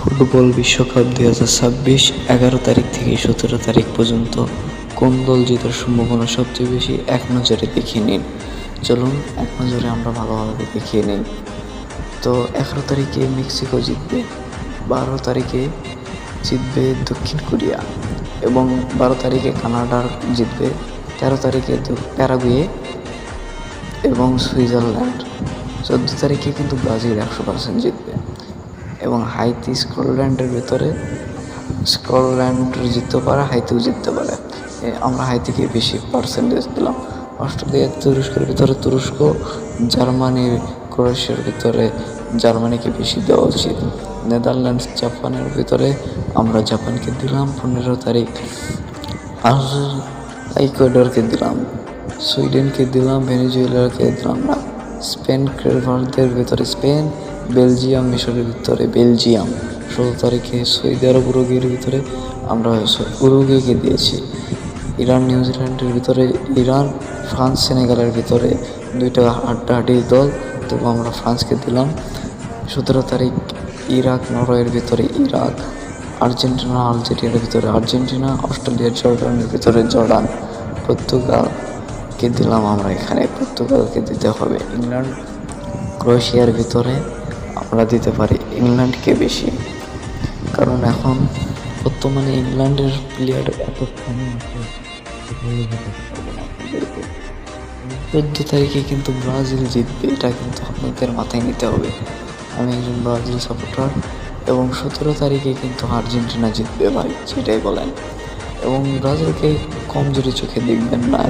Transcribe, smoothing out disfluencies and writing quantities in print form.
Football বিশ্বকাপ 2026 11 তারিখ থেকে 17 তারিখ পর্যন্ত কোন দল জেতার সম্ভাবনা সবচেয়ে বেশি এক নজরে দেখিয়ে নিন। চলুন এক নজরে আমরা ভালোভাবে দেখিয়ে নিই। তো 11 তারিখে মেক্সিকো জিতবে, 12 তারিখে জিতবে দক্ষিণ কোরিয়া এবং 12 তারিখে কানাডা জিতবে, 13 তারিখে প্যারাগুয়ে এবং সুইজারল্যান্ড, 14 তারিখে কিন্তু ব্রাজিল 100% জিতবে এবং হাইতি স্কটল্যান্ড জিততে পারে, হাইতিও জিততে পারে। আমরা হাইতিকে বেশি পার্সেন্টেজ দিলাম। অস্ট্রেলিয়া তুরস্কের ভিতরে তুরস্ক, জার্মানি ক্রোয়েশিয়ার ভিতরে জার্মানিকে বেশি দেওয়া উচিত। নেদারল্যান্ডস জাপানের ভিতরে আমরা জাপানকে দিলাম 15 তারিখ, আর ইকুয়েডরকে দিলাম, সুইডেনকে দিলাম, ভেনেজুয়েলাকে দিলাম না। স্পেন ক্রেভারদের ভিতরে স্পেন, বেলজিয়াম মিশরের ভিতরে বেলজিয়াম। 16 তারিখে সৌদি আরব উরুগুয়ের ভিতরে আমরা উরুগুয়েকে দিয়েছি। ইরান নিউজিল্যান্ডের ভিতরে ইরান, ফ্রান্স সেনেগালের ভিতরে দুইটা হাড্ডাহাড্ডি দল, তবু আমরা ফ্রান্সকে দিলাম। 17 তারিখ ইরাক নরওয়ের ভিতরে ইরাক, আর্জেন্টিনা আলজেরিয়ার ভিতরে আর্জেন্টিনা, অস্ট্রেলিয়া জর্ডানের ভিতরে জর্ডান। পর্তুগালকে দিলাম আমরা, এখানে পর্তুগালকে দিতে হবে। ইংল্যান্ড ক্রোয়েশিয়ার ভিতরে আমরা দিতে পারি ইংল্যান্ডকে বেশি, কারণ এখন বর্তমানে ইংল্যান্ডের প্লেয়ার এত কম আছে। 14 তারিখে কিন্তু ব্রাজিল জিতবে, এটা কিন্তু আপনাদের মাথায় নিতে হবে। আমি একজন ব্রাজিল সাপোর্টার এবং 17 তারিখে কিন্তু আর্জেন্টিনা জিতবে ভাই, সেটাই বলেন। এবং ব্রাজিলকে কমজোরি চোখে দেখবেন না।